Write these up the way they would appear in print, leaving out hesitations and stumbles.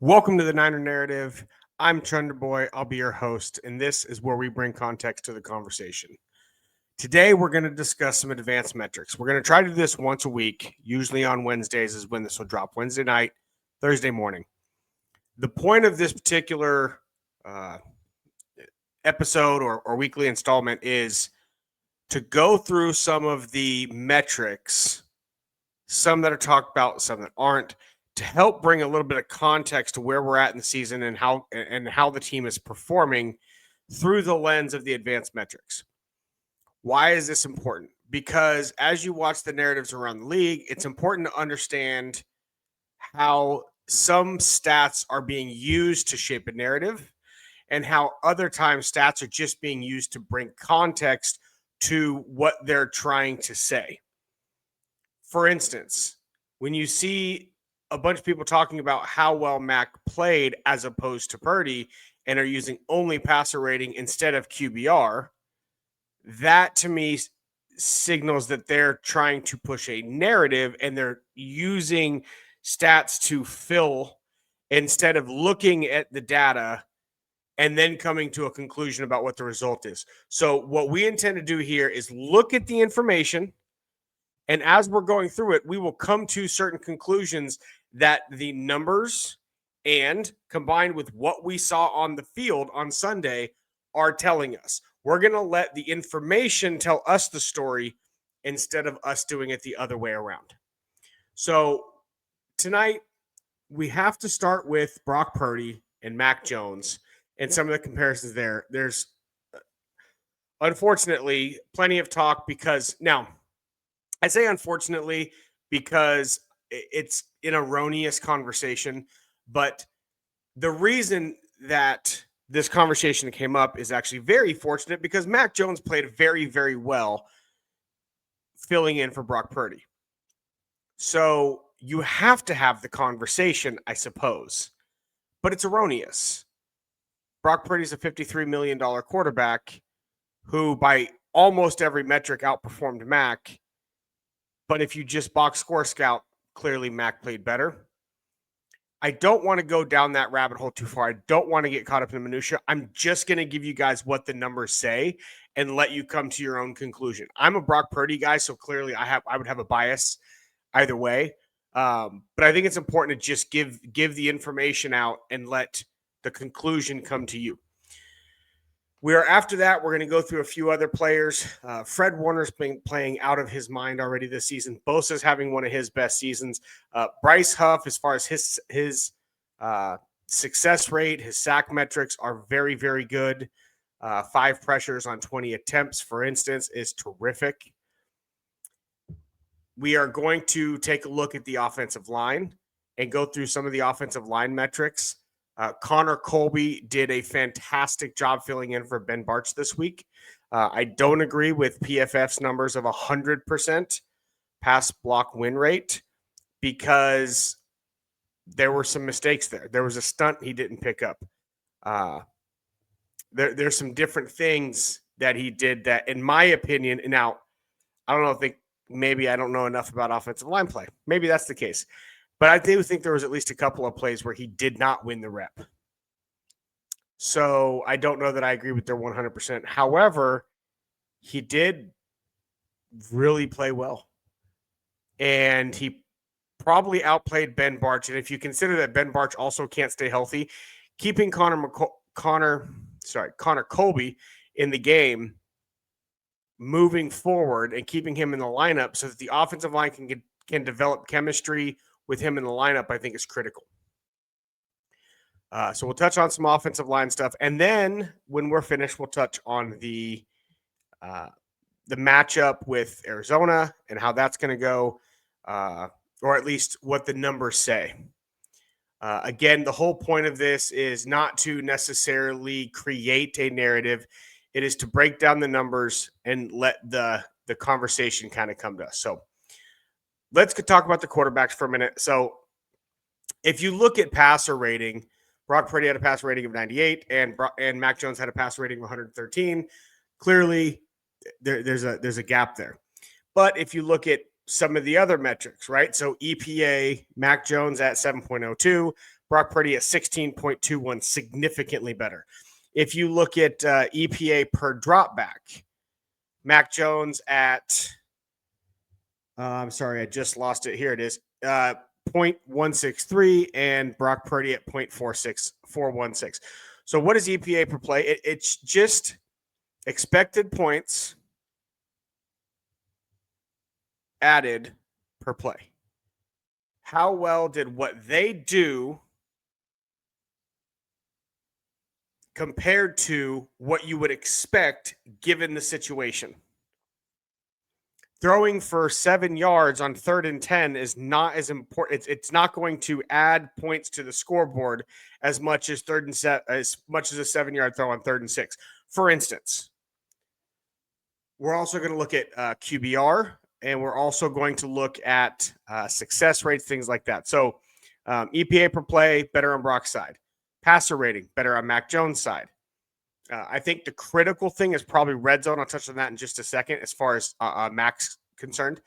Welcome to the Niner Narrative. I'm Boy. I'll be your host, and this is where we bring context to the conversation. Today, we're going to discuss some advanced metrics. We're going to try to do this once a week. Usually on Wednesdays is when this will drop. Wednesday night, Thursday morning. The point of this particular episode or weekly installment is to go through some of the metrics, some that are talked about, some that aren't, to help bring a little bit of context to where we're at in the season and how the team is performing through the lens of the advanced metrics. Why is this important? Because as you watch the narratives around the league, it's important to understand how some stats are being used to shape a narrative and how other times stats are just being used to bring context to what they're trying to say. For instance, when you see a bunch of people talking about how well Mac played as opposed to Purdy and are using only passer rating instead of QBR, that to me signals that they're trying to push a narrative and they're using stats to fill instead of looking at the data and then coming to a conclusion about what the result is. So what we intend to do here is look at the information, and as we're going through it, we will come to certain conclusions that the numbers and combined with what we saw on the field on Sunday are telling us. We're going to let the information tell us the story instead of us doing it the other way around. So tonight, we have to start with Brock Purdy and Mac Jones and some of the comparisons there. There's, unfortunately, plenty of talk because now, I say unfortunately because it's an erroneous conversation, but the reason that this conversation came up is actually very fortunate because Mac Jones played very, very well filling in for Brock Purdy. So you have to have the conversation, I suppose, but it's erroneous. Brock Purdy's a $53 million quarterback who by almost every metric outperformed Mac. But if you just box score scout, clearly Mac played better. I don't want to go down that rabbit hole too far. I don't want to get caught up in the minutia. I'm just going to give you guys what the numbers say and let you come to your own conclusion. I'm a Brock Purdy guy, so clearly I would have a bias either way. But I think it's important to just give the information out and let the conclusion come to you. After that, we're going to go through a few other players. Fred Warner's been playing out of his mind already this season. Bosa's having one of his best seasons. Bryce Huff, as far as his success rate, his sack metrics are very, very good. 5 pressures on 20 attempts, for instance, is terrific. We are going to take a look at the offensive line and go through some of the offensive line metrics. Connor Colby did a fantastic job filling in for Ben Barch this week. I don't agree with PFF's numbers of 100% pass block win rate because there were some mistakes there. There was a stunt he didn't pick up. There's some different things that he did that, in my opinion, now, I don't know enough about offensive line play. Maybe that's the case. But I do think there was at least a couple of plays where he did not win the rep. So I don't know that I agree with their 100%. However, he did really play well. And he probably outplayed Ben Barch. And if you consider that Ben Barch also can't stay healthy, keeping Connor Colby in the game moving forward and keeping him in the lineup so that the offensive line can develop chemistry with him in the lineup, I think is critical. So we'll touch on some offensive line stuff. And then when we're finished, we'll touch on the matchup with Arizona and how that's going to go, or at least what the numbers say. Again, the whole point of this is not to necessarily create a narrative. It is to break down the numbers and let the conversation kind of come to us. So let's talk about the quarterbacks for a minute. So if you look at passer rating, Brock Purdy had a passer rating of 98 and Mac Jones had a passer rating of 113. Clearly, there's a gap there. But if you look at some of the other metrics, right? So EPA, Mac Jones at 7.02, Brock Purdy at 16.21, significantly better. If you look at EPA per dropback, Mac Jones at, I'm sorry, I just lost it. Here it is, 0.163, and Brock Purdy at 0.46416. So what is EPA per play? It's just expected points added per play. How well did what they do compared to what you would expect given the situation? Throwing for 7 yards on 3rd and 10 is not as important. It's not going to add points to the scoreboard as much as as much as a 7-yard throw on 3rd and 6. For instance, we're also going to look at QBR, and we're also going to look at success rates, things like that. So EPA per play, better on Brock's side. Passer rating, better on Mac Jones' side. I think the critical thing is probably red zone. I'll touch on that in just a second as far as Mac's concerned.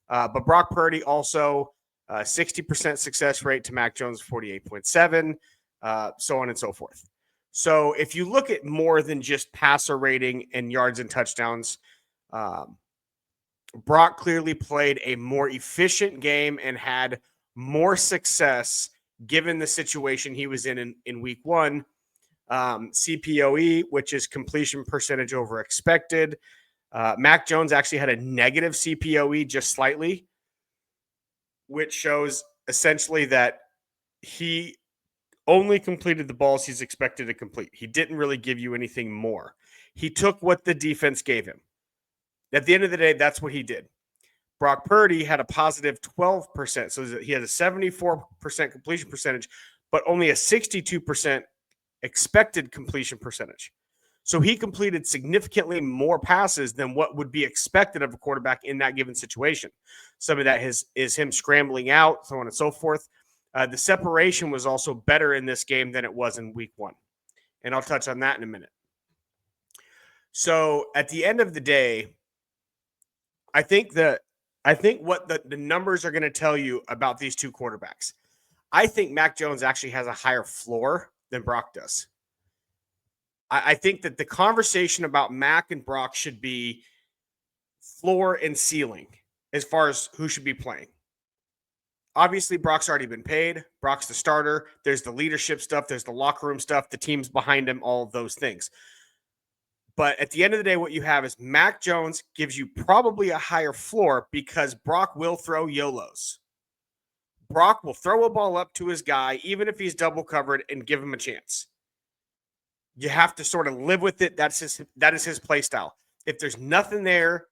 But Brock Purdy also 60% success rate to Mac Jones, 48.7, so on and so forth. So if you look at more than just passer rating and yards and touchdowns, Brock clearly played a more efficient game and had more success given the situation he was in week 1. CPOE, which is completion percentage over expected. Mac Jones actually had a negative CPOE just slightly, which shows essentially that he only completed the balls he's expected to complete. He didn't really give you anything more. He took what the defense gave him. At the end of the day, that's what he did. Brock Purdy had a positive 12%. So he had a 74% completion percentage, but only a 62% expected completion percentage. So he completed significantly more passes than what would be expected of a quarterback in that given situation. Some of that is him scrambling out, so on and so forth. The separation was also better in this game than it was in week 1. And I'll touch on that in a minute. So at the end of the day, I think what the numbers are going to tell you about these two quarterbacks. I think Mac Jones actually has a higher floor than Brock does. I think that the conversation about Mac and Brock should be floor and ceiling as far as who should be playing. Obviously, Brock's already been paid. Brock's the starter. There's the leadership stuff. There's the locker room stuff. The team's behind him, all of those things. But at the end of the day, what you have is Mac Jones gives you probably a higher floor because Brock will throw YOLOs. Brock will throw a ball up to his guy, even if he's double covered, and give him a chance. You have to sort of live with it. That is his play style. If there's nothing there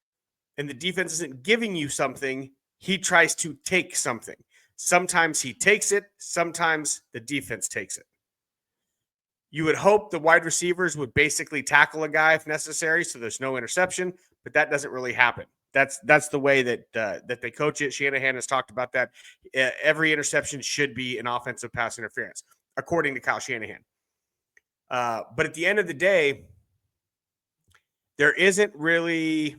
and the defense isn't giving you something, he tries to take something. Sometimes he takes it. Sometimes the defense takes it. You would hope the wide receivers would basically tackle a guy if necessary, so there's no interception, but that doesn't really happen. That's the way that they coach it. Shanahan has talked about that. Every interception should be an offensive pass interference, according to Kyle Shanahan. But at the end of the day, there isn't really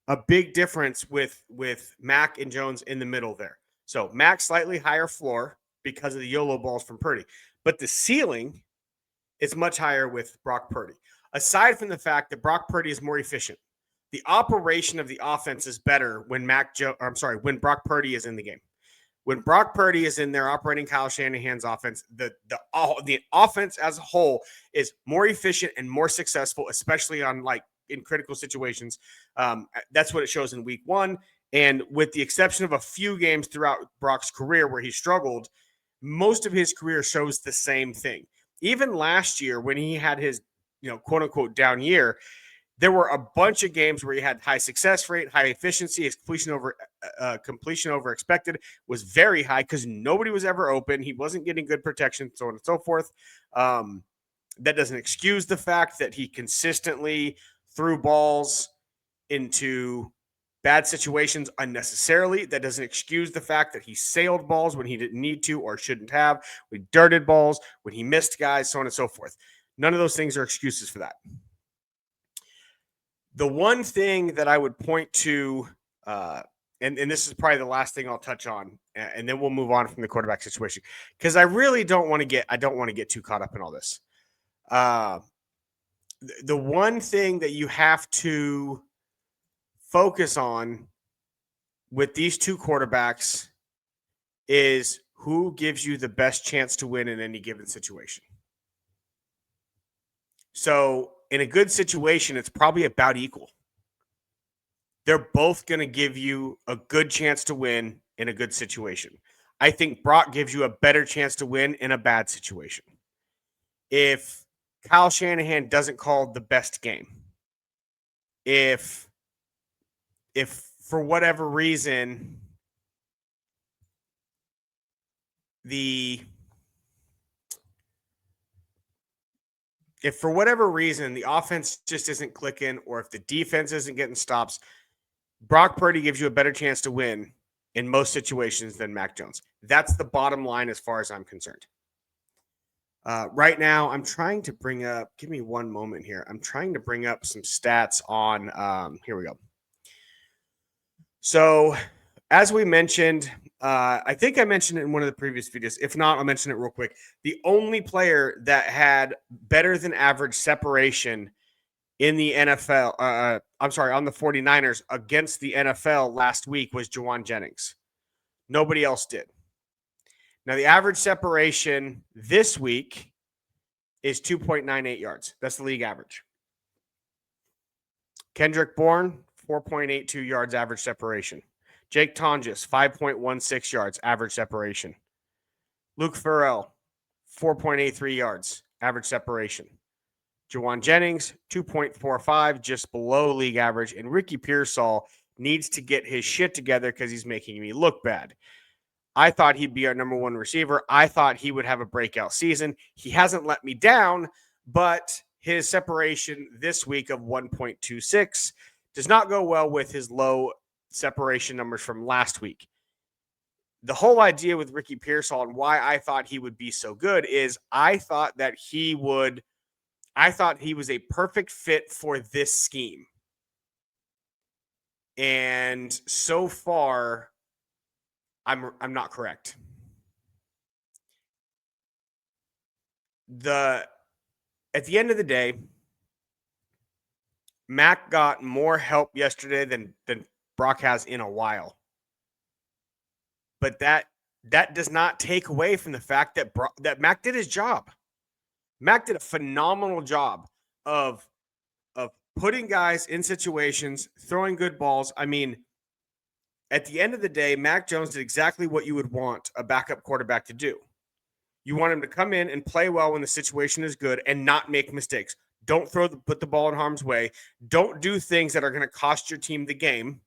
a big difference with Mac and Jones in the middle there. So Mac slightly higher floor because of the YOLO balls from Purdy. But the ceiling is much higher with Brock Purdy. Aside from the fact that Brock Purdy is more efficient, the operation of the offense is better when when Brock Purdy is in the game. When Brock Purdy is in there operating Kyle Shanahan's offense, the offense as a whole is more efficient and more successful, especially on in critical situations. That's what it shows in week 1. And with the exception of a few games throughout Brock's career where he struggled, most of his career shows the same thing. Even last year when he had his, quote unquote down year, there were a bunch of games where he had high success rate, high efficiency. His completion over expected was very high because nobody was ever open. He wasn't getting good protection, so on and so forth. That doesn't excuse the fact that he consistently threw balls into bad situations unnecessarily. That doesn't excuse the fact that he sailed balls when he didn't need to or shouldn't have. We dirted balls when he missed guys, so on and so forth. None of those things are excuses for that. The one thing that I would point to and this is probably the last thing I'll touch on, and then we'll move on from the quarterback situation, because I really don't want to get too caught up in all this. The one thing that you have to focus on with these two quarterbacks is who gives you the best chance to win in any given situation. So in a good situation, it's probably about equal. They're both going to give you a good chance to win in a good situation. I think Brock gives you a better chance to win in a bad situation. If Kyle Shanahan doesn't call the best game, if for whatever reason the offense just isn't clicking, or if the defense isn't getting stops, Brock Purdy gives you a better chance to win in most situations than Mac Jones. That's the bottom line as far as I'm concerned. Right now, I'm trying to bring up, give me one moment here. I'm trying to bring up some stats on, here we go. So, as we mentioned, I think I mentioned it in one of the previous videos. If not, I'll mention it real quick. The only player that had better than average separation in the NFL, on the 49ers against the NFL last week was Juwan Jennings. Nobody else did. Now, the average separation this week is 2.98 yards. That's the league average. Kendrick Bourne, 4.82 yards average separation. Jake Tonjes, 5.16 yards average separation. Luke Farrell, 4.83 yards average separation. Juwan Jennings, 2.45, just below league average. And Ricky Pearsall needs to get his shit together because he's making me look bad. I thought he'd be our number one receiver. I thought he would have a breakout season. He hasn't let me down, but his separation this week of 1.26 does not go well with his low separation numbers from last week. The whole idea with Ricky Pearsall and why I thought he would be so good is I thought he was a perfect fit for this scheme. And so far, I'm not correct. At the end of the day, Mac got more help yesterday than Brock has in a while. But that does not take away from the fact that Mac did his job. Mac did a phenomenal job of putting guys in situations, throwing good balls. I mean, at the end of the day, Mac Jones did exactly what you would want a backup quarterback to do. You want him to come in and play well when the situation is good and not make mistakes. Don't put the ball in harm's way. Don't do things that are going to cost your team the game.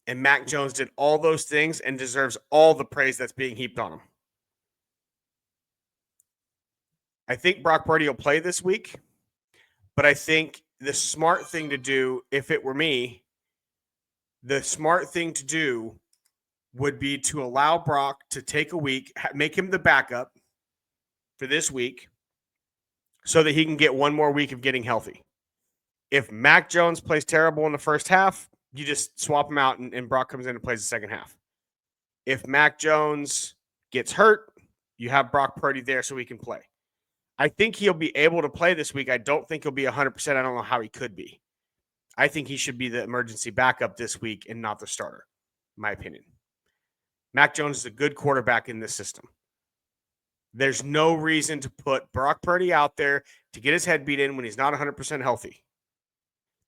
And Mac Jones did all those things and deserves all the praise that's being heaped on him. I think Brock Purdy will play this week, but I think the smart thing to do, if it were me, the smart thing to do would be to allow Brock to take a week, make him the backup for this week so that he can get one more week of getting healthy. If Mac Jones plays terrible in the first half, you just swap him out and Brock comes in and plays the second half. If Mac Jones gets hurt, you have Brock Purdy there so he can play. I think he'll be able to play this week. I don't think he'll be 100%. I don't know how he could be. I think he should be the emergency backup this week and not the starter, in my opinion. Mac Jones is a good quarterback in this system. There's no reason to put Brock Purdy out there to get his head beat in when he's not 100% healthy.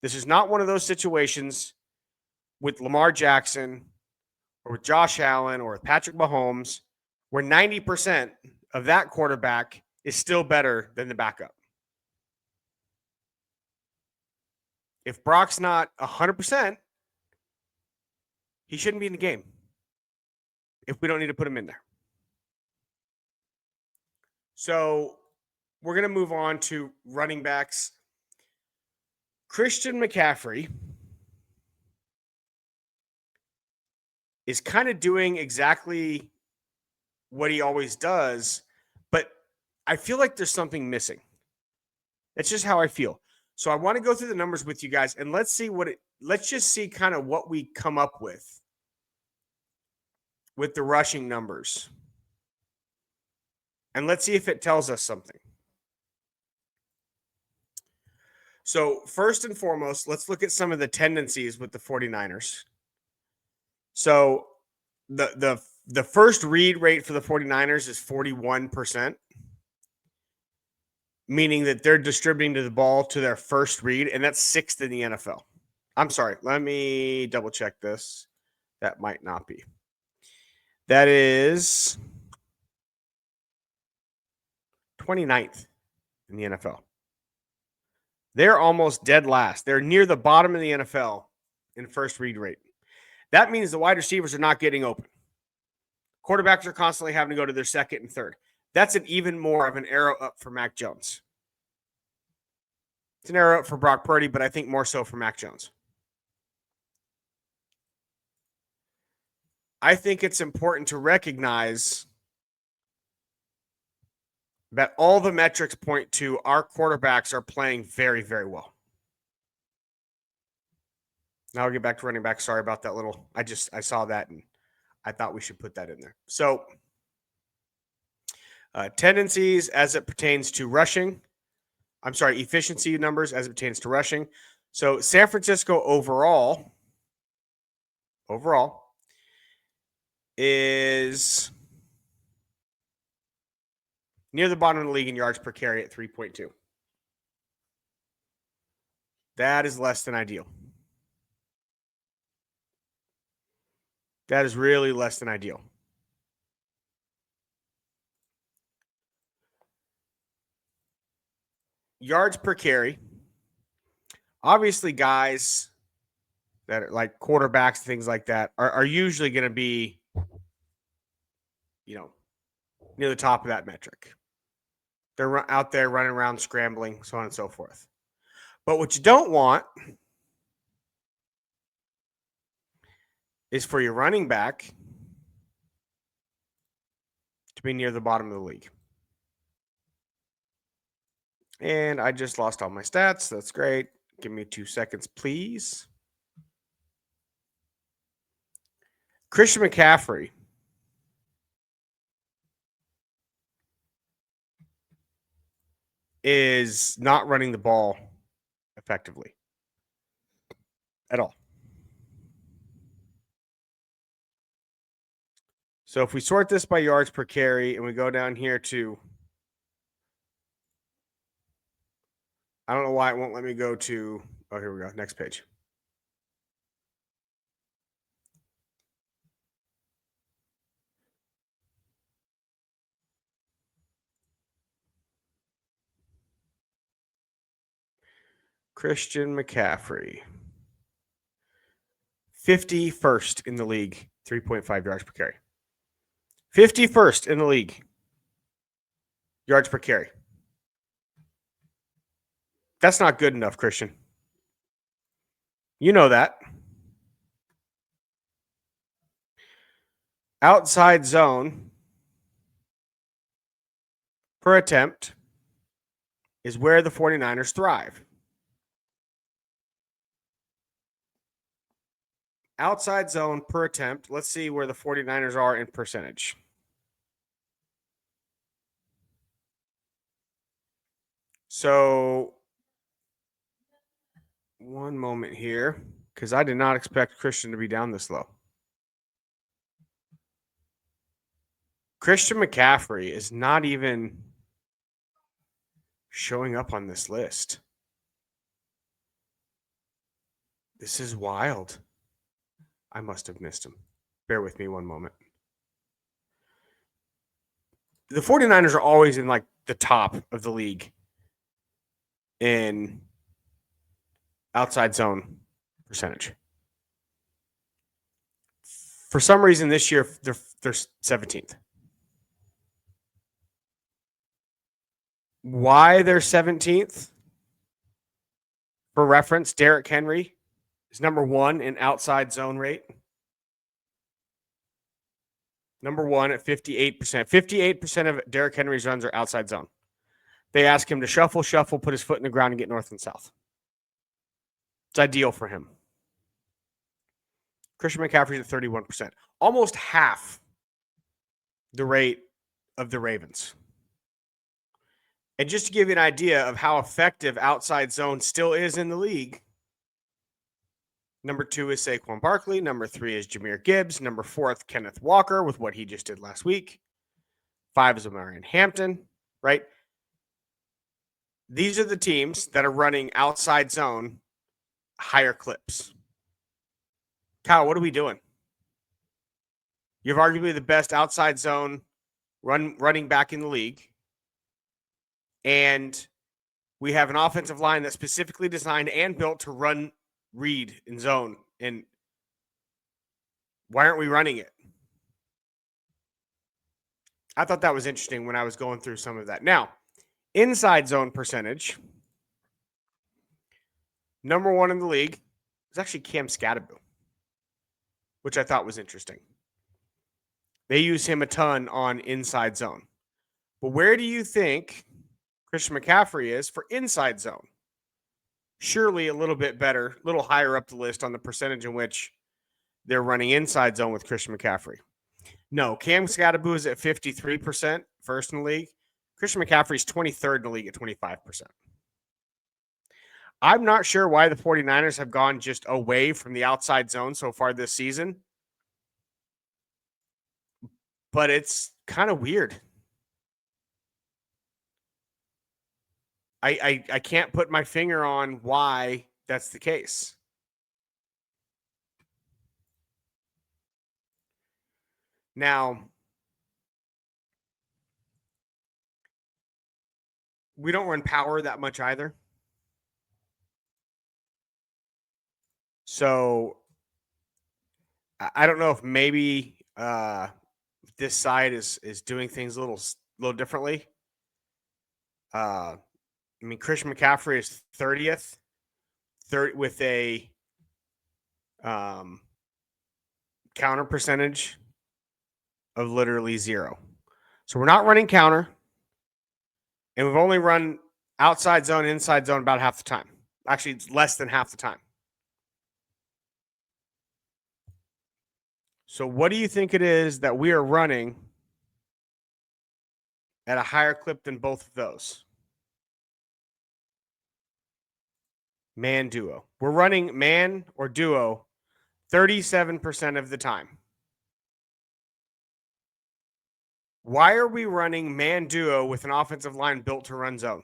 This is not one of those situations with Lamar Jackson or with Josh Allen or with Patrick Mahomes where 90% of that quarterback is still better than the backup. If Brock's not 100%, he shouldn't be in the game if we don't need to put him in there. So we're going to move on to running backs. Christian McCaffrey is kind of doing exactly what he always does, but I feel like there's something missing. That's just how I feel. So I want to go through the numbers with you guys, and let's just see kind of what we come up with the rushing numbers. And let's see if it tells us something. So first and foremost, let's look at some of the tendencies with the 49ers. So the first read rate for the 49ers is 41%, meaning that they're distributing the ball to their first read, and that's 6th in the NFL. I'm sorry, let me double check this. That might not be. That is 29th in the NFL. They're almost dead last. They're near the bottom of the NFL in first read rate. That means the wide receivers are not getting open. Quarterbacks are constantly having to go to their second and third. That's an even more of an arrow up for Mac Jones. It's an arrow up for Brock Purdy, but I think more so for Mac Jones. I think it's important to recognize that all the metrics point to our quarterbacks are playing very, very well. Now I'll get back to running back. Sorry about that little. I saw that and I thought we should put that in there. So tendencies as it pertains to rushing. I'm sorry, efficiency numbers as it pertains to rushing. So San Francisco overall is near the bottom of the league in yards per carry at 3.2. That is less than ideal. That is really less than ideal. Yards per carry. Obviously, guys that are like quarterbacks, things like that, are usually going to be, near the top of that metric. They're out there running around, scrambling, so on and so forth. But what you don't want is for your running back to be near the bottom of the league. And I just lost all my stats. That's great. Give me 2 seconds, please. Christian McCaffrey is not running the ball effectively at all. So if we sort this by yards per carry and we go down here to, I don't know why it won't let me go to, oh, here we go, next page. Christian McCaffrey, 51st in the league, 3.5 yards per carry. 51st in the league, yards per carry. That's not good enough, Christian. You know that. Outside zone per attempt is where the 49ers thrive. Outside zone per attempt. Let's see where the 49ers are in percentage. So, one moment here, because I did not expect Christian to be down this low. Christian McCaffrey is not even showing up on this list. This is wild. I must have missed him. Bear with me one moment. The 49ers are always in like the top of the league in outside zone percentage. For some reason this year, they're 17th. Why they're 17th? For reference, Derrick Henry is number 1 in outside zone rate. Number 1 at 58%. 58% of Derrick Henry's runs are outside zone. They ask him to shuffle, put his foot in the ground, and get north and south. It's ideal for him. Christian McCaffrey's at 31%, almost half the rate of the Ravens. And just to give you an idea of how effective outside zone still is in the league, number 2 is Saquon Barkley. Number 3 is Jahmyr Gibbs. Number 4, Kenneth Walker with what he just did last week. 5 is Omarion Hampton, right? These are the teams that are running outside zone higher clips. Kyle, what are we doing? You have arguably the best outside zone running back in the league. And we have an offensive line that's specifically designed and built to run, read, and zone. And why aren't we running it? I thought that was interesting when I was going through some of that. Now, inside zone percentage, number 1 in the league is actually Cam Scatterbo, which I thought was interesting. They use him a ton on inside zone. But where do you think Christian McCaffrey is for inside zone? Surely a little bit better, a little higher up the list on the percentage in which they're running inside zone with Christian McCaffrey. No, Cam Scatterbo is at 53%, first in the league. Christian McCaffrey is 23rd in the league at 25%. I'm not sure why the 49ers have gone just away from the outside zone so far this season, but it's kind of weird. I can't put my finger on why that's the case. Now, we don't run power that much either. So I don't know if maybe this side is doing things a little differently. I mean, Christian McCaffrey is 30th, with a counter percentage of literally 0. So we're not running counter, and we've only run outside zone, inside zone about half the time. Actually, it's less than half the time. So what do you think it is that we are running at a higher clip than both of those? Man duo. We're running man or duo 37% of the time. Why are we running man duo with an offensive line built to run zone?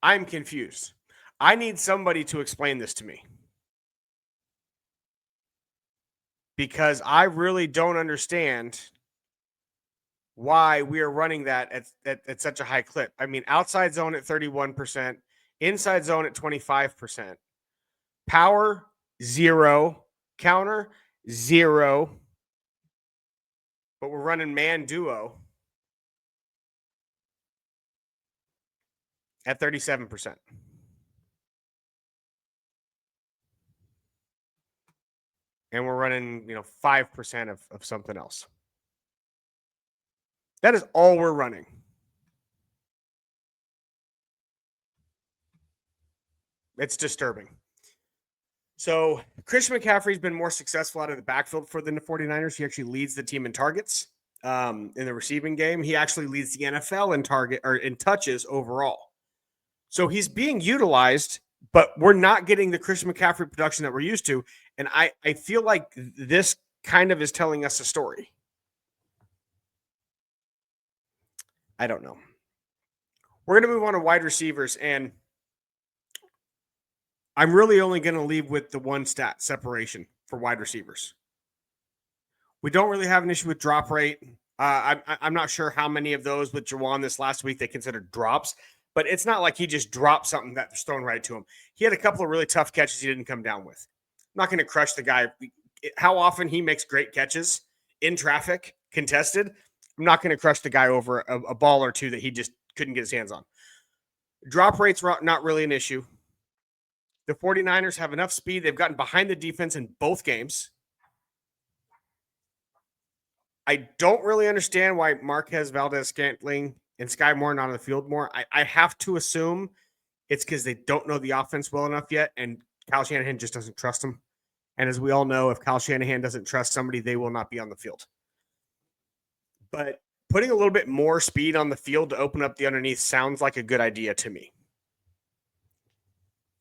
I'm confused. I need somebody to explain this to me, because I really don't understand why we are running that at such a high clip. I mean, outside zone at 31%, inside zone at 25%, power 0, counter 0, but we're running man duo at 37%. And we're running, 5% of something else. That is all we're running. It's disturbing. So Christian McCaffrey's been more successful out of the backfield for the 49ers. He actually leads the team in targets in the receiving game. He actually leads the NFL in touches overall. So he's being utilized, but we're not getting the Christian McCaffrey production that we're used to. And I feel like this kind of is telling us a story. I don't know. We're going to move on to wide receivers, and I'm really only going to leave with the one stat separation for wide receivers. We don't really have an issue with drop rate. I'm not sure how many of those with Juwan this last week they considered drops, but it's not like he just dropped something that was thrown right to him. He had a couple of really tough catches he didn't come down with. I'm not going to crush the guy. How often he makes great catches in traffic, contested. I'm not going to crush the guy over a ball or two that he just couldn't get his hands on. Drop rate's not really an issue. The 49ers have enough speed. They've gotten behind the defense in both games. I don't really understand why Marquez Valdez-Scantling and Sky Moore not on the field more. I have to assume it's because they don't know the offense well enough yet, and Kyle Shanahan just doesn't trust them. And as we all know, if Kyle Shanahan doesn't trust somebody, they will not be on the field. But putting a little bit more speed on the field to open up the underneath sounds like a good idea to me.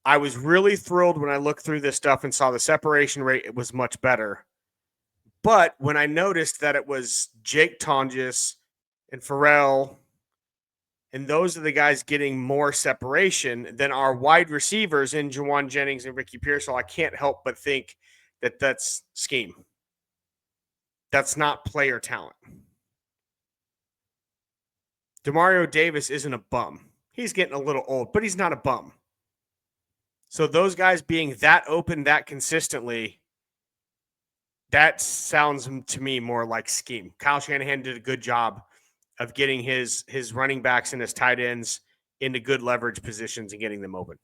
I was really thrilled when I looked through this stuff and saw the separation rate, it was much better. But when I noticed that it was Jake Tonjes and Pharrell, and those are the guys getting more separation than our wide receivers in Juwan Jennings and Ricky Pearsall, I can't help but think that that's scheme. That's not player talent. Demario Davis isn't a bum. He's getting a little old, but he's not a bum. So those guys being that open that consistently, that sounds to me more like scheme. Kyle Shanahan did a good job of getting his running backs and his tight ends into good leverage positions and getting them open.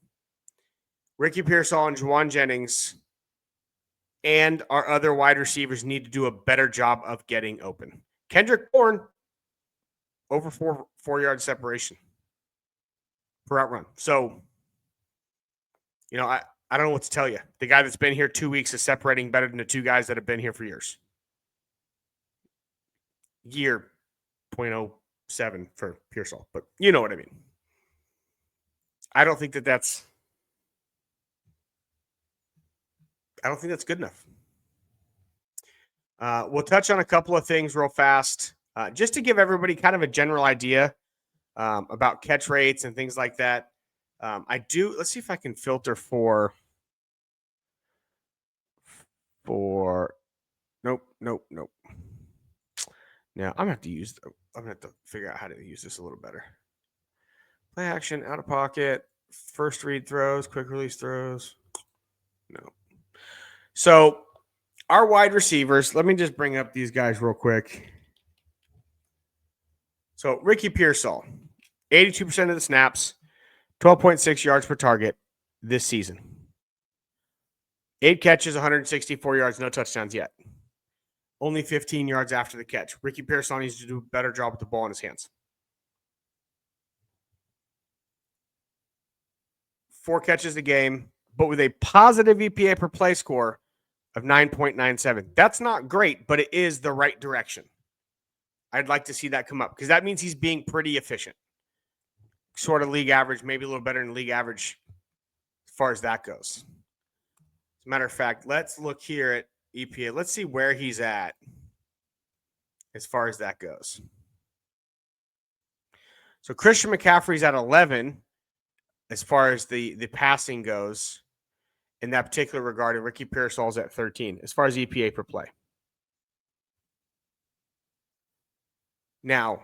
Ricky Pearsall and Juwan Jennings and our other wide receivers need to do a better job of getting open. Kendrick Bourne, over 4 yard separation per out run. So, I don't know what to tell you. The guy that's been here 2 weeks is separating better than the two guys that have been here for years. Year 0.07 for Pearsall, but you know what I mean. I don't think that's good enough. We'll touch on a couple of things real fast, just to give everybody kind of a general idea about catch rates and things like that. Let's see if I can filter for nope. Now I'm gonna have to figure out how to use this a little better. Play action, out of pocket, first read throws, quick release throws. No. So our wide receivers, let me just bring up these guys real quick. So Ricky Pearsall, 82% of the snaps, 12.6 yards per target this season. 8 catches, 164 yards, no touchdowns yet. Only 15 yards after the catch. Ricky Pearsall needs to do a better job with the ball in his hands. 4 catches a game, but with a positive EPA per play score of 9.97. That's not great, but it is the right direction. I'd like to see that come up because that means he's being pretty efficient. Sort of league average, maybe a little better than league average as far as that goes. As a matter of fact, let's look here at EPA. Let's see where he's at as far as that goes. So Christian McCaffrey's at 11 as far as the passing goes in that particular regard, and Ricky Pearsall's at 13 as far as EPA per play. Now,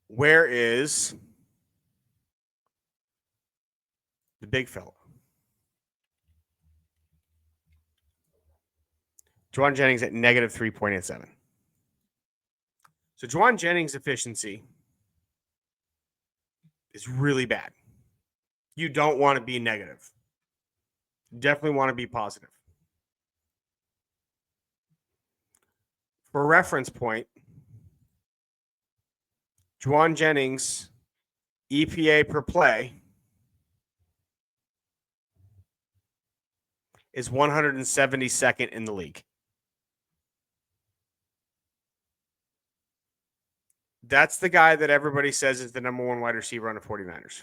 where is the big fella? Juwan Jennings at negative 3.87. So Juwan Jennings' efficiency is really bad. You don't want to be negative. You definitely want to be positive. For a reference point, Juwan Jennings' EPA per play is 172nd in the league. That's the guy that everybody says is the number one wide receiver on the 49ers.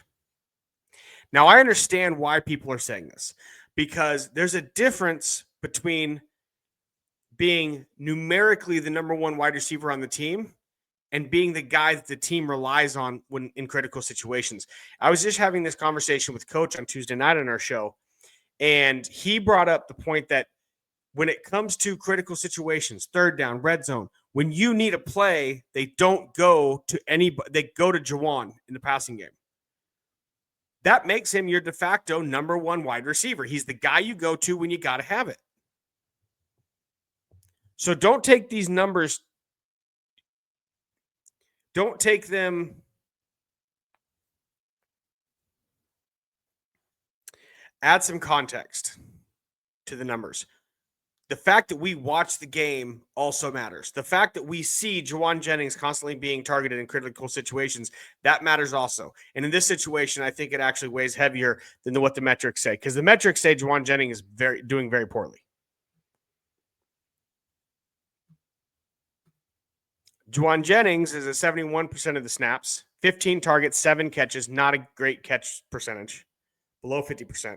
Now, I understand why people are saying this, because there's a difference between being numerically the number one wide receiver on the team and being the guy that the team relies on when in critical situations. I was just having this conversation with Coach on Tuesday night on our show, and he brought up the point that when it comes to critical situations, third down, red zone, when you need a play, they don't go to anybody. They go to Juwan in the passing game. That makes him your de facto number one wide receiver. He's the guy you go to when you got to have it. So don't take these numbers. Don't take them. Add some context to the numbers. The fact that we watch the game also matters. The fact that we see Juwan Jennings constantly being targeted in critical situations, that matters also. And in this situation, I think it actually weighs heavier than what the metrics say, because the metrics say Juwan Jennings is doing very poorly. Juwan Jennings is at 71% of the snaps, 15 targets, 7 catches, not a great catch percentage, below 50%,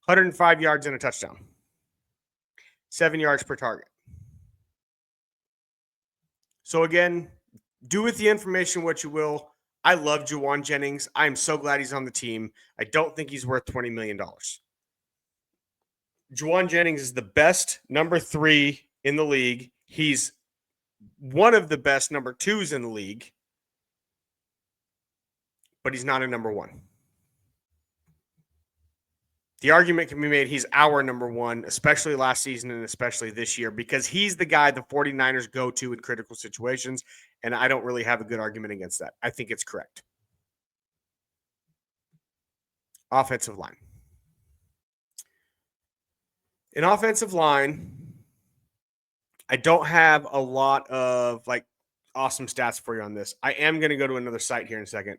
105 yards and a touchdown, 7 yards per target. So again, do with the information what you will. I love Juwan Jennings. I am so glad he's on the team. I don't think he's worth $20 million. Juwan Jennings is the best number 3 in the league. He's one of the best number 2s in the league, but he's not a number 1. The argument can be made he's our number 1, especially last season and especially this year, because he's the guy the 49ers go to in critical situations, and I don't really have a good argument against that. I think it's correct. Offensive line. In offensive line, I don't have a lot of awesome stats for you on this. I am going to go to another site here in a second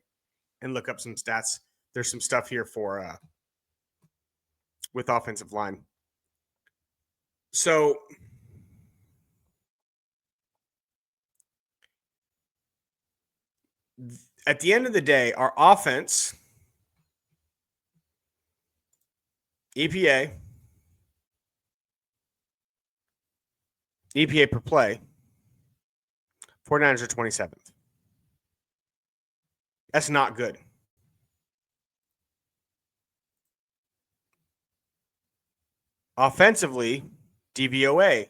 and look up some stats. There's some stuff here for with offensive line. So at the end of the day, our offense, EPA per play, 49ers are 27th. That's not good. Offensively, DVOA,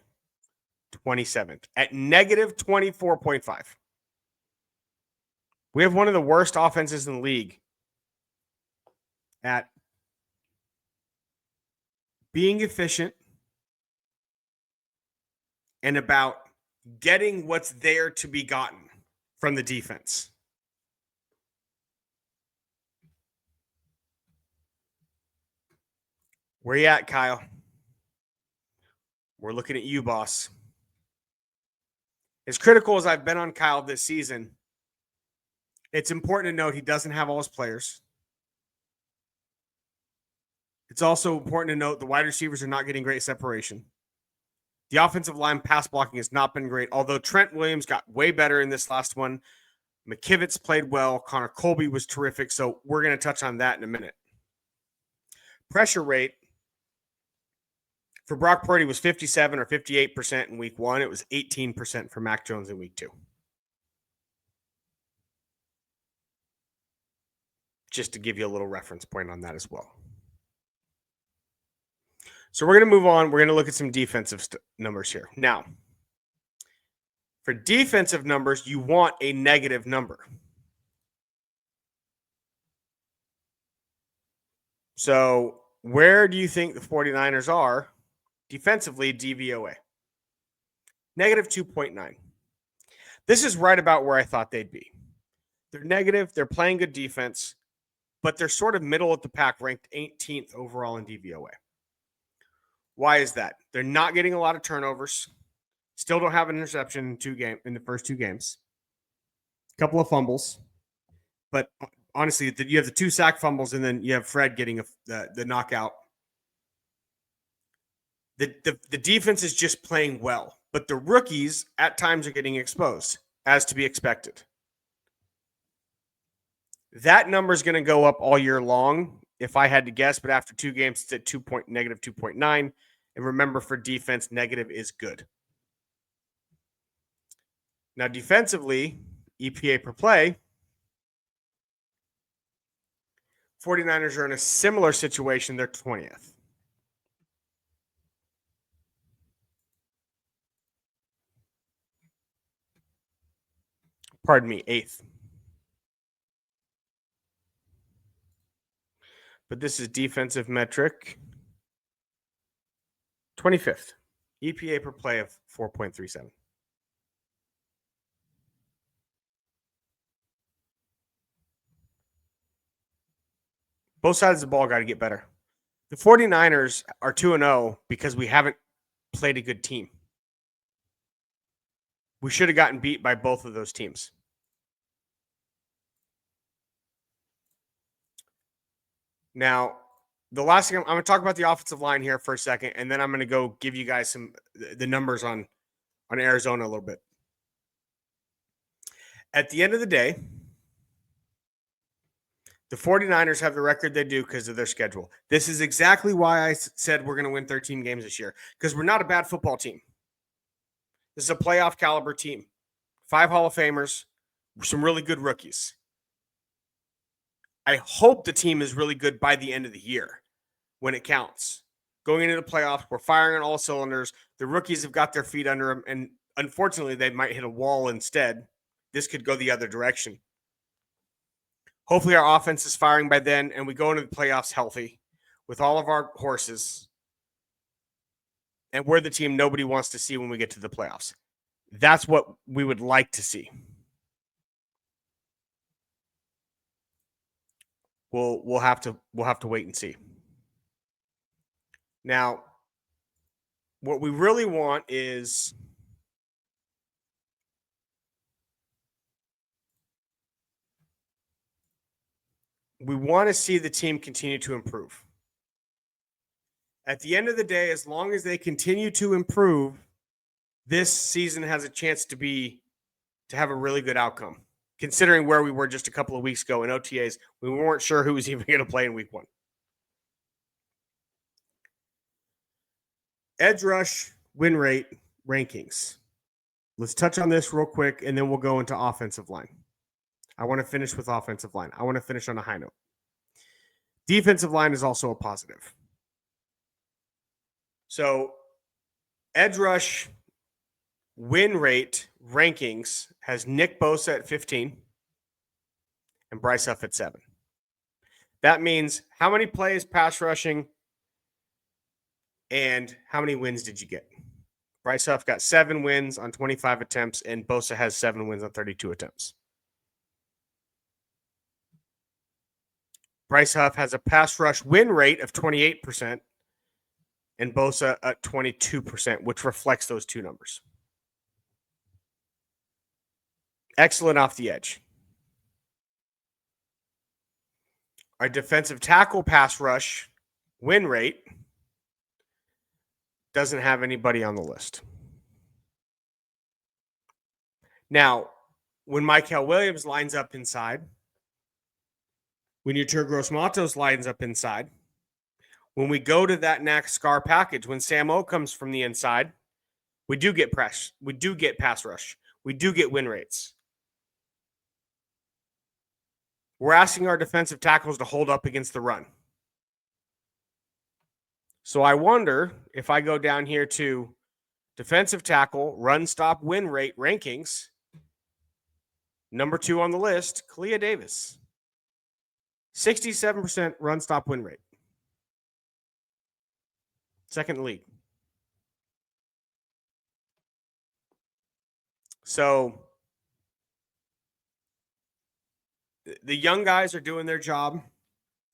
27th at negative 24.5. We have one of the worst offenses in the league at being efficient and about getting what's there to be gotten from the defense. Where you at, Kyle? We're looking at you, boss. As critical as I've been on Kyle this season, it's important to note he doesn't have all his players. It's also important to note the wide receivers are not getting great separation. The offensive line pass blocking has not been great, although Trent Williams got way better in this last one. McKivitz played well. Connor Colby was terrific, so we're going to touch on that in a minute. Pressure rate for Brock Purdy was 57 or 58% in week 1. It was 18% for Mac Jones in week 2. Just to give you a little reference point on that as well. So we're going to move on. We're going to look at some defensive numbers here. Now, for defensive numbers, you want a negative number. So where do you think the 49ers are defensively DVOA? Negative 2.9. This is right about where I thought they'd be. They're negative. They're playing good defense, but they're sort of middle of the pack, ranked 18th overall in DVOA. Why is that? They're not getting a lot of turnovers. Still don't have an interception in the first 2 games. A couple of fumbles. But honestly, you have the 2 sack fumbles, and then you have Fred getting the knockout. The defense is just playing well, but the rookies at times are getting exposed, as to be expected. That number is going to go up all year long, if I had to guess, but after 2 games, it's at negative 2.9. And remember, for defense, negative is good. Now, defensively, EPA per play, 49ers are in a similar situation. They're 20th. Pardon me, 8th. But this is defensive metric, 25th. EPA per play of 4.37. Both sides of the ball got to get better. The 49ers are 2-0 because we haven't played a good team. We should have gotten beat by both of those teams. Now, the last thing I'm going to talk about the offensive line here for a second, and then I'm going to go give you guys the numbers on Arizona a little bit. At the end of the day, the 49ers have the record they do because of their schedule. This is exactly why I said we're going to win 13 games this year, because we're not a bad football team. This is a playoff caliber team. 5 Hall of Famers, some really good rookies. I hope the team is really good by the end of the year when it counts. Going into the playoffs, we're firing on all cylinders. The rookies have got their feet under them, and unfortunately, they might hit a wall instead. This could go the other direction. Hopefully, our offense is firing by then, and we go into the playoffs healthy with all of our horses. And we're the team nobody wants to see when we get to the playoffs. That's what we would like to see. We'll have to wait and see. Now, what we really want is we want to see the team continue to improve. At the end of the day, as long as they continue to improve, this season has a chance to have a really good outcome. Considering where we were just a couple of weeks ago in OTAs, we weren't sure who was even going to play in week 1. Edge rush win rate rankings. Let's touch on this real quick, and then we'll go into offensive line. I want to finish with offensive line. I want to finish on a high note. Defensive line is also a positive. So, edge rush win rate rankings has Nick Bosa at 15 and Bryce Huff at 7. That means how many plays pass rushing and how many wins did you get? Bryce Huff got 7 wins on 25 attempts, and Bosa has 7 wins on 32 attempts. Bryce Huff has a pass rush win rate of 28% and Bosa at 22%, which reflects those two numbers. Excellent off the edge. Our defensive tackle pass rush win rate doesn't have anybody on the list. Now, when Michael Williams lines up inside, when Yetur Gross-Matos lines up inside, when we go to that NASCAR package, when Sam O comes from the inside, we do get press. We do get pass rush. We do get win rates. We're asking our defensive tackles to hold up against the run. So I wonder if I go down here to defensive tackle, run stop win rate rankings, number 2 on the list, Kalia Davis. 67% run stop win rate. Second in the league. So the young guys are doing their job.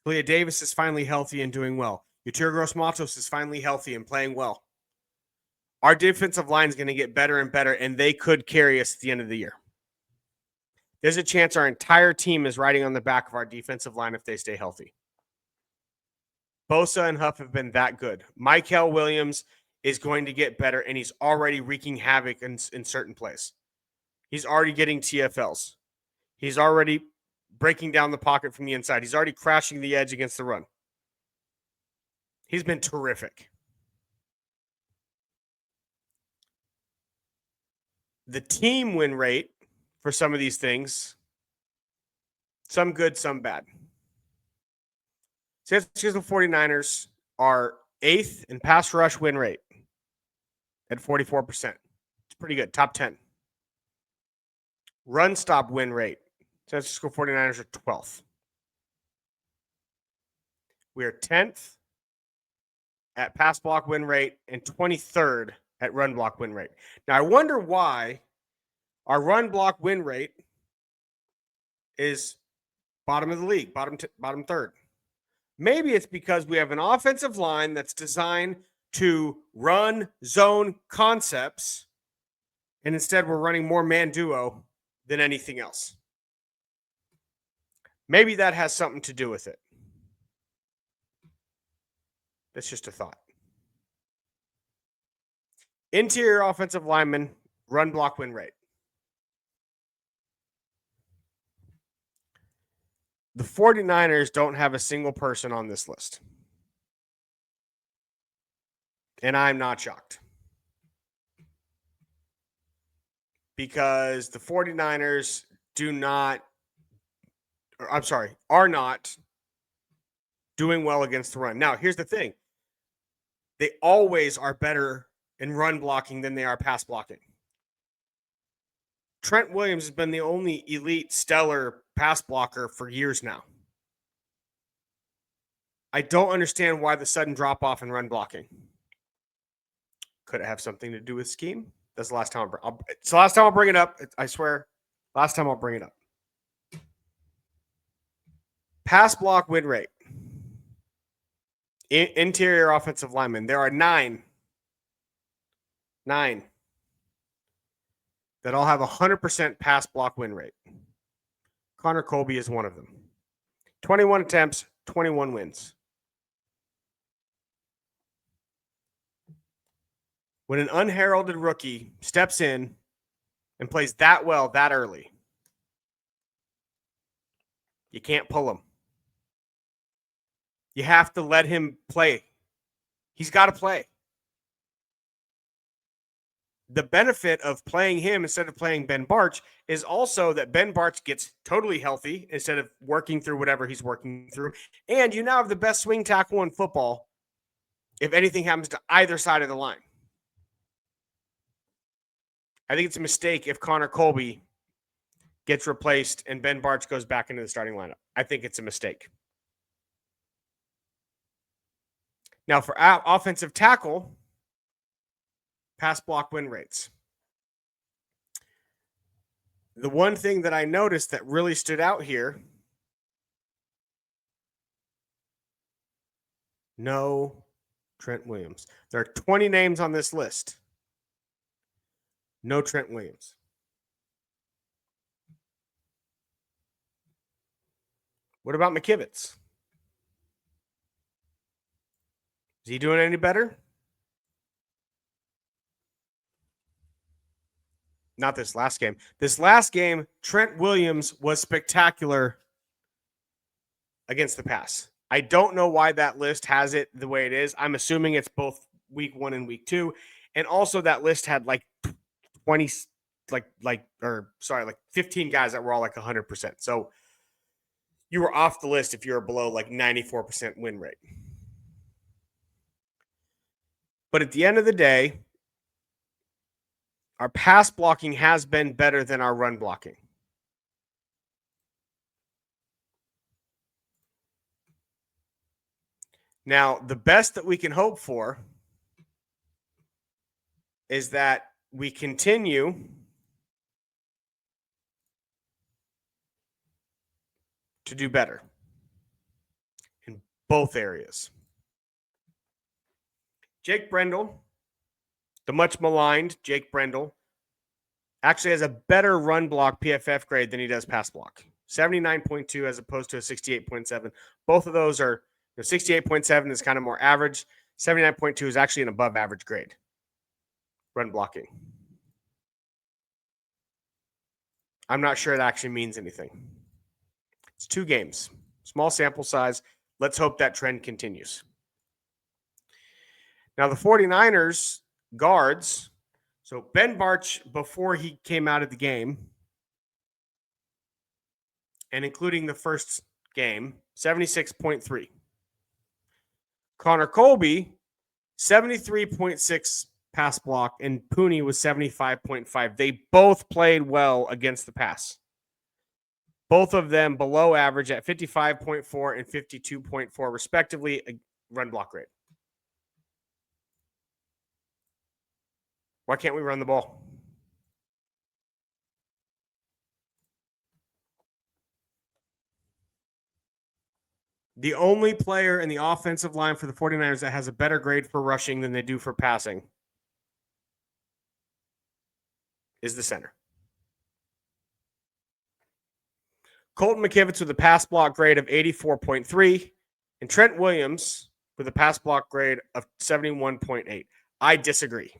Kalia Davis is finally healthy and doing well. Yetur Gross-Matos is finally healthy and playing well. Our defensive line is going to get better and better, and they could carry us at the end of the year. There's a chance our entire team is riding on the back of our defensive line if they stay healthy. Bosa and Huff have been that good. Michael Williams is going to get better, and he's already wreaking havoc in certain plays. He's already getting TFLs. He's already breaking down the pocket from the inside. He's already crashing the edge against the run. He's been terrific. The team win rate for some of these things, some good, some bad. San Francisco 49ers are 8th in pass rush win rate at 44%. It's pretty good, top 10. Run stop win rate, San Francisco 49ers are 12th. We are 10th at pass block win rate and 23rd at run block win rate. Now, I wonder why our run block win rate is bottom of the league, bottom third. Maybe it's because we have an offensive line that's designed to run zone concepts, and instead we're running more man duo than anything else. Maybe that has something to do with it. That's just a thought. Interior offensive lineman, run block win rate. The 49ers don't have a single person on this list. And I'm not shocked. Because the 49ers are not doing well against the run. Now, here's the thing. They always are better in run blocking than they are pass blocking. Trent Williams has been the only elite, stellar pass blocker for years now. I don't understand why the sudden drop off in run blocking. Could it have something to do with scheme? That's the last time I'll bring it up. I swear. Last time I'll bring it up. Pass block win rate. Interior offensive linemen. There are nine that all have 100% pass block win rate. Connor Colby is one of them. 21 attempts, 21 wins. When an unheralded rookie steps in and plays that well that early, you can't pull him. You have to let him play. He's got to play. The benefit of playing him instead of playing Ben Bartch is also that Ben Bartch gets totally healthy instead of working through whatever he's working through. And you now have the best swing tackle in football if anything happens to either side of the line. I think it's a mistake if Connor Colby gets replaced and Ben Bartch goes back into the starting lineup. I think it's a mistake. Now, for offensive tackle, pass block win rates. The one thing that I noticed that really stood out here, no Trent Williams. There are 20 names on this list. No Trent Williams. What about McKivitz? Is he doing any better? Not this last game. This last game, Trent Williams was spectacular against the pass. I don't know why that list has it the way it is. I'm assuming it's both week 1 and week 2. And also that list had like 15 guys that were all like 100%. So you were off the list if you're below like 94% win rate. But at the end of the day, our pass blocking has been better than our run blocking. Now, the best that we can hope for is that we continue to do better in both areas. Jake Brendel, the much maligned Jake Brendel, actually has a better run block PFF grade than he does pass block. 79.2 as opposed to a 68.7. Both of those are, 68.7 is kind of more average. 79.2 is actually an above average grade. Run blocking. I'm not sure it actually means anything. It's 2 games. Small sample size. Let's hope that trend continues. Now, the 49ers guards, so Ben Bartch, before he came out of the game, and including the first game, 76.3. Connor Colby, 73.6 pass block, and Pooney was 75.5. They both played well against the pass. Both of them below average at 55.4 and 52.4, respectively, a run block rate. Why can't we run the ball? The only player in the offensive line for the 49ers that has a better grade for rushing than they do for passing is the center. Colton McKivitz with a pass block grade of 84.3 and Trent Williams with a pass block grade of 71.8. I disagree.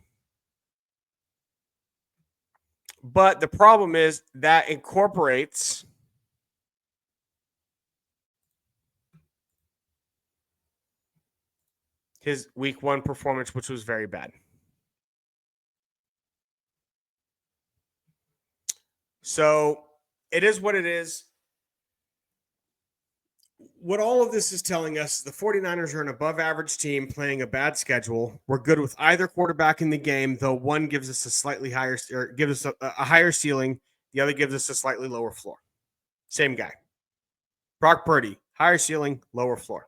But the problem is that incorporates his week 1 performance, which was very bad. So it is what it is. What all of this is telling us is the 49ers are an above average team playing a bad schedule. We're good with either quarterback in the game, though one gives us a slightly higher, or gives us a higher ceiling. The other gives us a slightly lower floor. Same guy. Brock Purdy, higher ceiling, lower floor.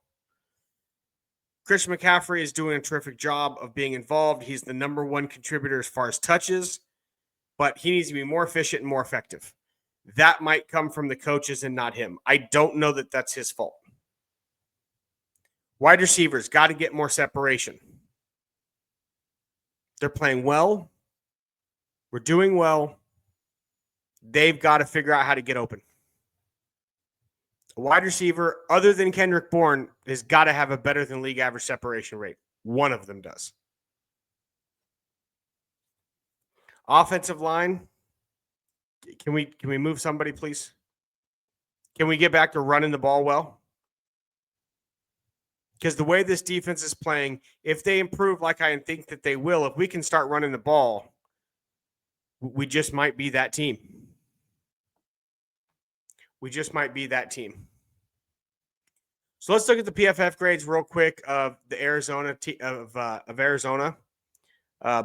Christian McCaffrey is doing a terrific job of being involved. He's the number 1 contributor as far as touches, but he needs to be more efficient and more effective. That might come from the coaches and not him. I don't know that that's his fault. Wide receivers got to get more separation. They're playing well. We're doing well. They've got to figure out how to get open. A wide receiver, other than Kendrick Bourne, has got to have a better than league average separation rate. One of them does. Offensive line. Can we move somebody, please? Can we get back to running the ball well? Because the way this defense is playing, if they improve like I think that they will, if we can start running the ball, we just might be that team. We just might be that team. So let's look at the PFF grades real quick of the Arizona Arizona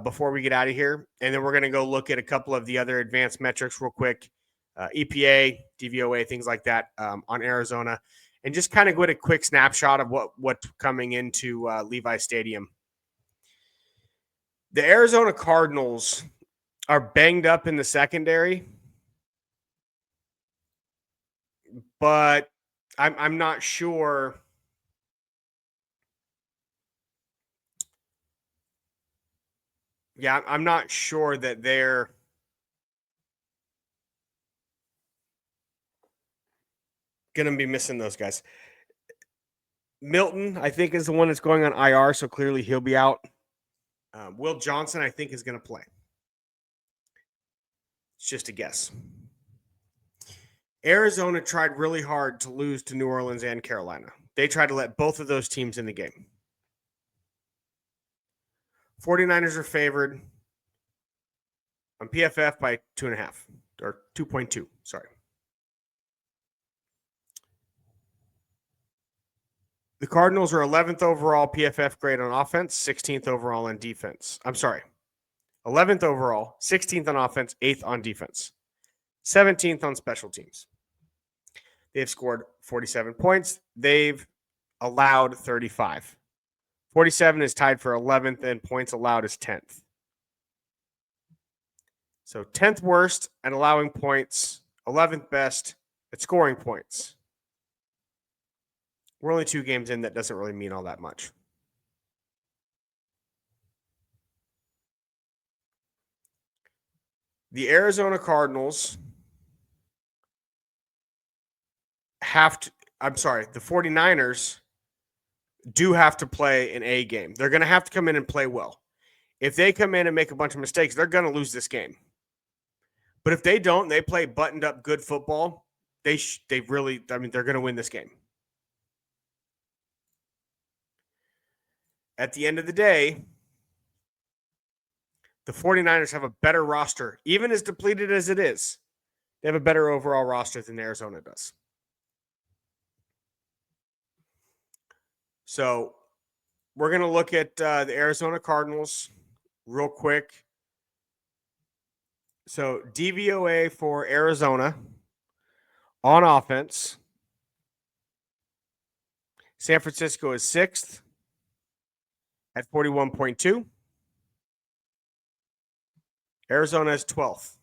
before we get out of here, and then we're going to go look at a couple of the other advanced metrics real quick, EPA, DVOA, things like that on Arizona, and just kind of get a quick snapshot of what's coming into Levi Stadium. The Arizona Cardinals are banged up in the secondary, but I'm not sure. Yeah, I'm not sure that they're going to be missing those guys. Milton, I think, is the one that's going on IR, so clearly he'll be out. Will Johnson, I think, is going to play. It's just a guess. Arizona tried really hard to lose to New Orleans and Carolina. They tried to let both of those teams in the game. 49ers are favored on PFF by 2.5 or 2.2. Sorry. The Cardinals are 11th overall PFF grade on offense, 16th overall on defense. I'm sorry. 11th overall, 16th on offense, 8th on defense, 17th on special teams. They've scored 47 points. They've allowed 35. 47 is tied for 11th, and points allowed is 10th. So 10th worst at allowing points, 11th best at scoring points. We're only 2 games in. That doesn't really mean all that much. The Arizona Cardinals the 49ers do have to play an A game. They're going to have to come in and play well. If they come in and make a bunch of mistakes, they're going to lose this game. But if they don't, they play buttoned up good football, they're going to win this game. At the end of the day, the 49ers have a better roster. Even as depleted as it is, they have a better overall roster than Arizona does. So we're going to look at the Arizona Cardinals real quick. So DVOA for Arizona on offense. San Francisco is 6th at 41.2. Arizona is 12th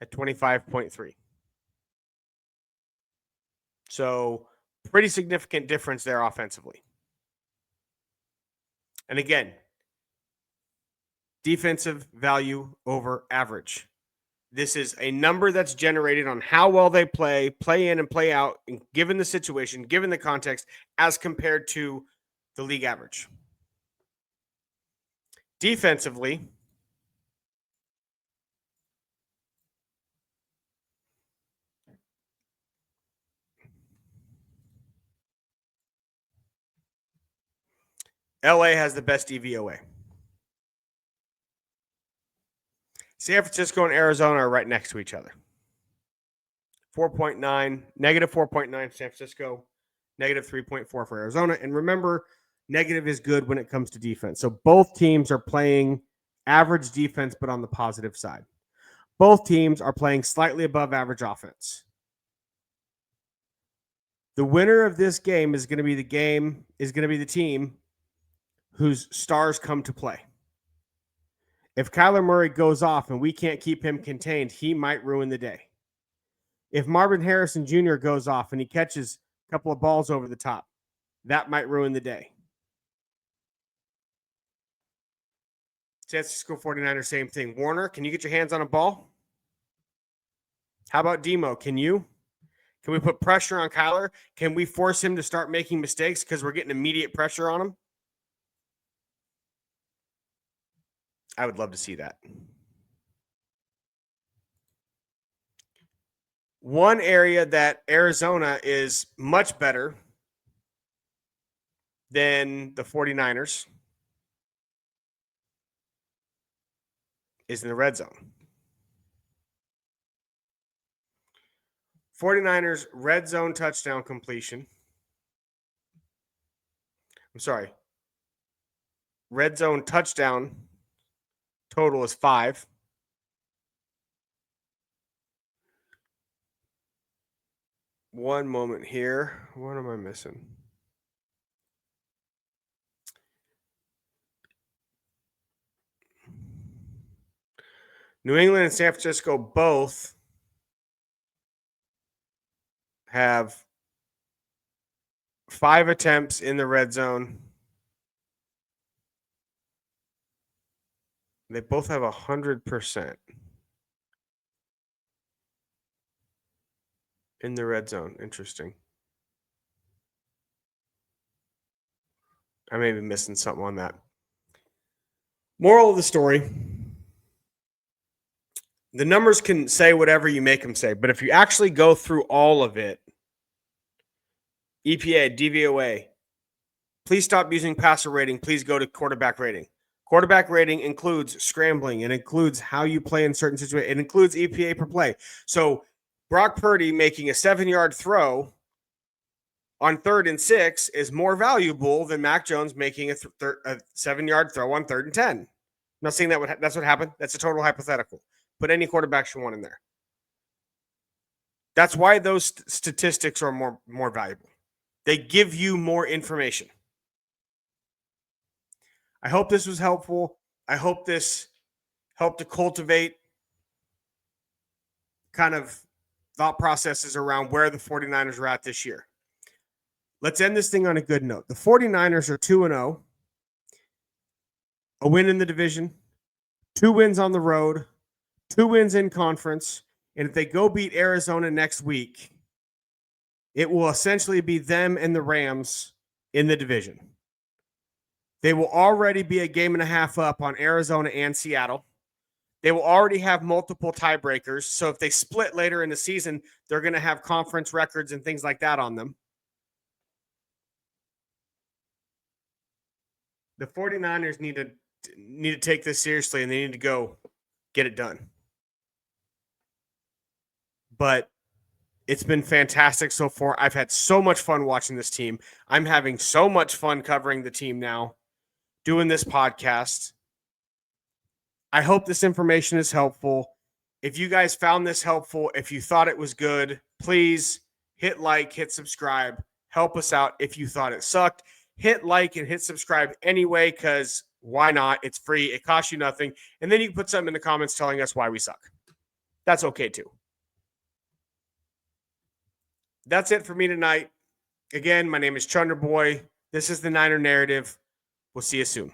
at 25.3. So Pretty significant difference there offensively. And again, defensive value over average. This is a number that's generated on how well they play in and play out, and given the situation, given the context, as compared to the league average. Defensively, LA has the best DVOA. San Francisco and Arizona are right next to each other. 4.9, negative 4.9 San Francisco, negative 3.4 for Arizona. And remember, negative is good when it comes to defense. So both teams are playing average defense, but on the positive side. Both teams are playing slightly above average offense. The winner of this game is going to be the team whose stars come to play. If Kyler Murray goes off and we can't keep him contained, he might ruin the day. If Marvin Harrison Jr. goes off and he catches a couple of balls over the top, that might ruin the day. San Francisco 49ers, same thing. Warner, can you get your hands on a ball? How about Demo? Can you? Can we put pressure on Kyler? Can we force him to start making mistakes because we're getting immediate pressure on him? I would love to see that. One area that Arizona is much better than the 49ers is in the red zone. 49ers red zone touchdown completion. I'm sorry. Red zone touchdown total is 5. One moment here. What am I missing? New England and San Francisco both have 5 attempts in the red zone. They both have 100% in the red zone. Interesting. I may be missing something on that. Moral of the story. The numbers can say whatever you make them say, but if you actually go through all of it, EPA, DVOA, please stop using passer rating. Please go to quarterback rating. Quarterback rating includes scrambling. It includes how you play in certain situations. It includes EPA per play. So Brock Purdy making a 7-yard throw on 3rd and 6 is more valuable than Mac Jones making a 7-yard throw on 3rd and 10. I'm not saying that's what happened. That's a total hypothetical. Put any quarterbacks you want in there. That's why those statistics are more valuable. They give you more information. I hope this was helpful. I hope this helped to cultivate kind of thought processes around where the 49ers are at this year. Let's end this thing on a good note. The 49ers are 2-0. A win in the division, 2 wins on the road, 2 wins in conference. And if they go beat Arizona next week, it will essentially be them and the Rams in the division. They will already be a game and a half up on Arizona and Seattle. They will already have multiple tiebreakers. So if they split later in the season, they're going to have conference records and things like that on them. The 49ers need to take this seriously, and they need to go get it done. But it's been fantastic so far. I've had so much fun watching this team. I'm having so much fun covering the team now, doing this podcast. I hope this information is helpful. If you guys found this helpful, if you thought it was good, please hit like, hit subscribe, help us out. If you thought it sucked, hit like and hit subscribe anyway, because why not? It's free. It costs you nothing. And then you can put something in the comments telling us why we suck. That's okay too. That's it for me tonight. Again, my name is Chunder Boy. This is the Niner Narrative. We'll see you soon.